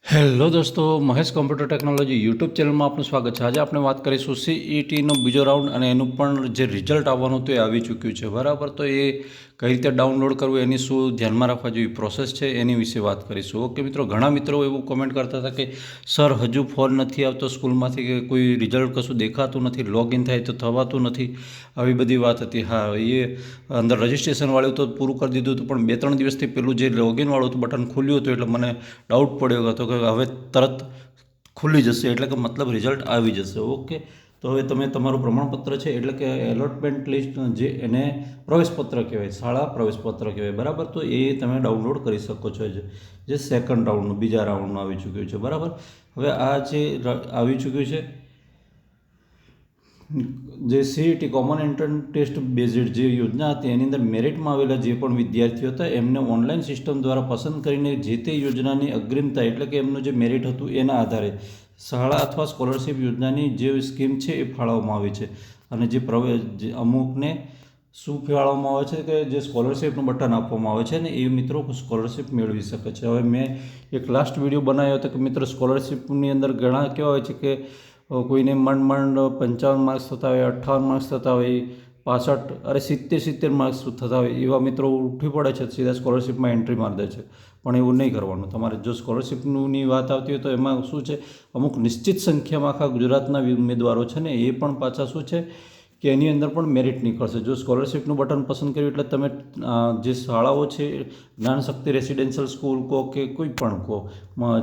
Hello દોસ્તો, Mahesh computer technology YouTube ચેનલમાં આપનું સ્વાગત છે। આજે આપણે વાત કરીશું સીઈટીનો બીજો રાઉન્ડ અને એનું પણ જે રિઝલ્ટ આવવાનું હતું એ આવી ચૂક્યું છે, બરાબર। તો એ કઈ રીતે ડાઉનલોડ કરવું, એની શું ધ્યાનમાં રાખવા જેવી પ્રોસેસ છે એની વિશે વાત કરીશું। ઓકે મિત્રો, ઘણા મિત્રો એવું કોમેન્ટ કરતા હતા કે સર હજુ ફોન નથી આવતો સ્કૂલમાંથી, કે કોઈ રિઝલ્ટ કશું દેખાતું નથી, લોગિન થાય તો થવાતું નથી, આવી બધી વાત હતી। હા, એ અંદર રજિસ્ટ્રેશનવાળું તો પૂરું કરી દીધું હતું, પણ 2-3 દિવસથી પેલું જે લોગિનવાળું હતું બટન ખુલ્યું હતું, એટલે મને ડાઉટ પડ્યો હતો કે હવે તરત ખુલી જશે, એટલે કે મતલબ રિઝલ્ટ આવી જશે। ઓકે, તો હવે તમે તમારું પ્રમાણપત્ર છે, એટલે કે એલોટમેન્ટ લિસ્ટ, જે એને પ્રવેશપત્ર કહેવાય, શાળા પ્રવેશપત્ર કહેવાય, બરાબર। તો એ તમે ડાઉનલોડ કરી શકો છો, જે સેકન્ડ રાઉન્ડનું, બીજા રાઉન્ડનું આવી ચૂક્યું છે, બરાબર। હવે આ જે આવી ચૂક્યું છે, જે CET common entrance test based જે યોજના હતી, એની અંદર મેરિટમાં આવેલા જે પણ વિદ્યાર્થીઓ હતા એમને ઓનલાઈન સિસ્ટમ દ્વારા પસંદ કરીને જે તે યોજનાની અગ્રિમતા, એટલે કે એમનું જે મેરિટ હતું એના આધારે શાળા અથવા સ્કોલરશિપ યોજનાની જે સ્કીમ છે એ ફાળવવામાં આવી છે। અને જે અમુકને શું ફાળવવામાં આવે છે કે જે સ્કોલરશિપનું બટન આપવામાં આવે છે ને એ મિત્રો સ્કોલરશિપ મેળવી શકે છે। હવે મેં એક લાસ્ટ વિડીયો બનાવ્યો હતો કે મિત્રો સ્કોલરશિપની અંદર ઘણા કેવા હોય છે કે કોઈને માંડ 55 માર્ક્સ થતા હોય, 58 માર્ક્સ થતા હોય, 65 અરે 70 માર્ક્સ થતા હોય, એવા મિત્રો ઉઠી પડે છે, સીધા સ્કોલરશિપમાં એન્ટ્રી મારી દે છે। પણ એવું નહીં કરવાનું। તમારે જો સ્કોલરશિપની વાત આવતી હોય તો એમાં શું છે, અમુક નિશ્ચિત સંખ્યામાં આખા ગુજરાતના ઉમેદવારો છે ને એ પણ પાછા શું છે કે એની અંદર પણ મેરિટ નીકળશે। જો સ્કોલરશિપનું બટન પસંદ કર્યું એટલે તમે જે શાળાઓ છે, જ્ઞાનશક્તિ રેસિડેન્શિયલ સ્કૂલ કહો કે કોઈ પણ કહો,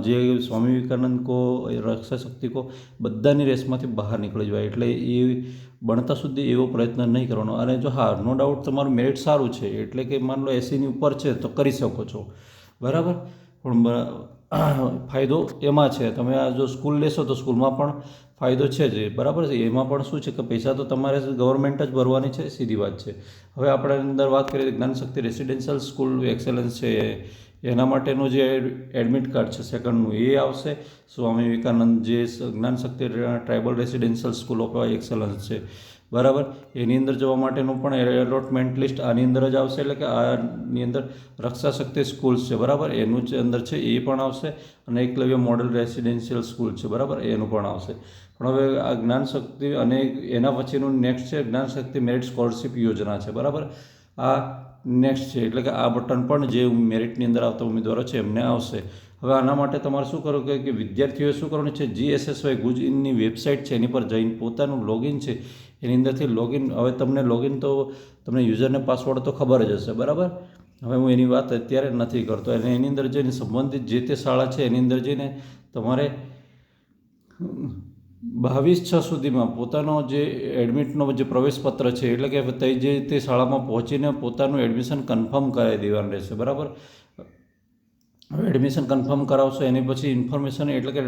જે સ્વામી વિવેકાનંદ કહો, રક્ષાશક્તિ કહો, બધાની રેસમાંથી બહાર નીકળી જવાય, એટલે એ બનતા સુધી એવો પ્રયત્ન નહીં કરવાનો। અને જો હા, નો ડાઉટ તમારું મેરિટ સારું છે, એટલે કે માન લો 80ની ઉપર છે તો કરી શકો છો, બરાબર। પણ ફાયદો એમાં છે, તમે આ જો સ્કૂલ લેશો તો સ્કૂલમાં પણ ફાયદો છે જ, બરાબર છે। એમાં પણ શું છે કે પૈસા તો તમારે ગવર્મેન્ટ જ ભરવાની છે, સીધી વાત છે। હવે આપણે અંદર વાત કરીએ તો જ્ઞાનશક્તિ રેસિડેન્શિયલ સ્કૂલ એક્સેલન્સ છે, એના માટેનું જે એડમિટ કાર્ડ છે સેકન્ડનું એ આવશે। સ્વામી વિવેકાનંદ જે Gyanshakti tribal residential school of excellence છે, બરાબર, એની અંદર જવા માટેનું પણ એલોટમેન્ટ લિસ્ટ આની અંદર જ આવશે, એટલે કે આની અંદર રક્ષાશક્તિ સ્કૂલ્સ છે, બરાબર, એનું જે અંદર છે એ પણ આવશે, અને એકલવ્ય મોડલ રેસિડેન્શિયલ સ્કૂલ છે, બરાબર, એનું પણ આવશે। પણ હવે આ જ્ઞાનશક્તિ અને એના પછીનું નેક્સ્ટ છે જ્ઞાનશક્તિ મેરિટ સ્કોલરશિપ યોજના છે, બરાબર, આ નેક્સ્ટ છે, એટલે કે આ બટન પણ જે મેરિટની અંદર આવતા ઉમેદવારો છે એમને આવશે। હવે આના માટે તમારે શું કરવું કે વિદ્યાર્થીઓએ શું કરવાનું છે, GSSY ગુજની વેબસાઇટ છે એની પર જઈને પોતાનું લોગિન છે એની અંદરથી લોગિન, હવે તમને લોગિન તો તમને યુઝરને પાસવર્ડ તો ખબર જ હશે, બરાબર। હવે હું એની વાત અત્યારે નથી કરતો, અને એની અંદર જઈને સંબંધિત જે તે શાળા છે એની અંદર જઈને તમારે 22/6 સુધીમાં પોતાનો જે એડમિટનો જે પ્રવેશપત્ર છે, એટલે કે જે તે શાળામાં પહોંચીને પોતાનું એડમિશન કન્ફર્મ કરાવી દેવાનું રહેશે, બરાબર। હવે એડમિશન કન્ફર્મ કરાવશો એની પછી ઇન્ફોર્મેશન, એટલે કે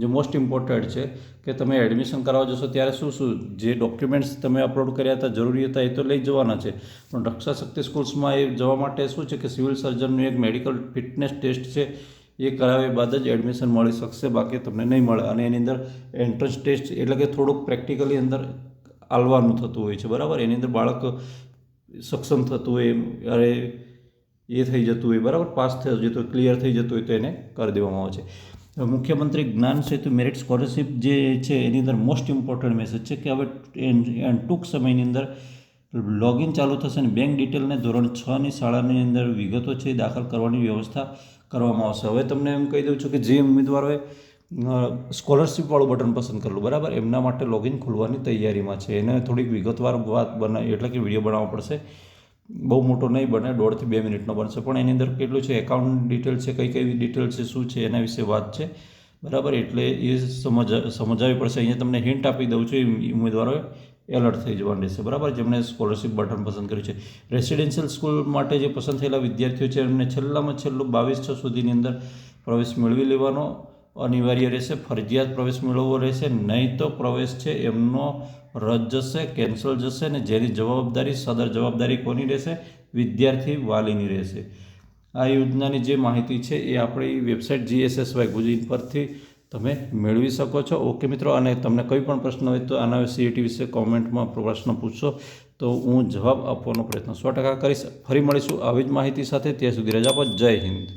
જે મોસ્ટ ઇમ્પોર્ટન્ટ છે કે તમે એડમિશન કરાવવા જશો ત્યારે શું જે ડોક્યુમેન્ટ્સ તમે અપલોડ કર્યા હતા જરૂરી હતા એ તો લઈ જવાના છે, પણ રક્ષાશક્તિ સ્કૂલ્સમાં એ જવા માટે શું છે કે સિવિલ સર્જનનું એક મેડિકલ ફિટનેસ ટેસ્ટ છે એ કરાવ્યા બાદ જ એડમિશન મળી શકશે, બાકી તમને નહીં મળે। અને એની અંદર એન્ટ્રન્સ ટેસ્ટ, એટલે કે થોડુંક પ્રેક્ટિકલી અંદર આલવાનું થતું હોય છે, બરાબર, એની અંદર બાળક સક્ષમ થતું હોય, અરે એ થઈ જતું હોય, બરાબર, પાસ થઈ જતું હોય, ક્લિયર થઈ જતું હોય તો એને કરી દેવામાં આવે છે। મુખ્યમંત્રી જ્ઞાન સેતુ મેરિટ સ્કોલરશિપ જે છે એની અંદર મોસ્ટ ઇમ્પોર્ટન્ટ મેસેજ છે કે હવે ટૂંક સમયની અંદર લોગિન ચાલુ થશે અને બેંક ડિટેલને ધોરણ 6ની શાળાની અંદર વિગતો છે દાખલ કરવાની વ્યવસ્થા કરવામાં આવશે। હવે તમને એમ કહી દઉં છું કે જે ઉમેદવારોએ સ્કોલરશિપવાળું બટન પસંદ કરેલું, બરાબર, એમના માટે લોગિન ખુલવાની તૈયારીમાં છે, એને થોડીક વિગતવાર વાત બનાવી, એટલે કે વિડીયો બનાવવો પડશે, બહુ મોટો નહીં બને, 1.5 થી 2 મિનિટનો બનશે, પણ એની અંદર કેટલું છે, એકાઉન્ટ ડિટેલ છે, કઈ કઈ ડિટેલ છે, શું છે એના વિશે વાત છે, બરાબર, એટલે એ સમજાવવી પડશે। અહીંયા તમને હિન્ટ આપી દઉં છું, એ ઉમેદવારોએ એલર્ટ થઈ જવાનું રહેશે, બરાબર, જેમણે સ્કોલરશિપ બટન પસંદ કર્યું છે। રેસિડેન્શિયલ સ્કૂલ માટે જે પસંદ થયેલા વિદ્યાર્થીઓ છે એમને છેલ્લામાં છેલ્લું 22/6 સુધીની અંદર પ્રવેશ મેળવી લેવાનો અનિવાર્ય રહેશે, ફરજિયાત પ્રવેશ મેળવવો રહેશે, નહીં તો પ્રવેશ છે એમનો રદ જશે, કેન્સલ જશે, ને જેની જવાબદારી, સદર જવાબદારી કોની રહેશે, વિદ્યાર્થી વાલીની રહેશે। આ યોજનાની જે માહિતી છે એ આપણી વેબસાઇટ GSSY ગુજી પરથી તમે મેળવી શકો છો। ઓકે મિત્રો, અને તમને કોઈ પણ પ્રશ્ન હોય તો આના સીઈટી વિશે કોમેન્ટમાં પ્રશ્ન પૂછશો તો હું જવાબ આપવાનો પ્રયત્ન 100% કરીશ। ફરી મળીશું આવી જ માહિતી સાથે, ત્યાં સુધી રજા આપો। જય હિન્દ।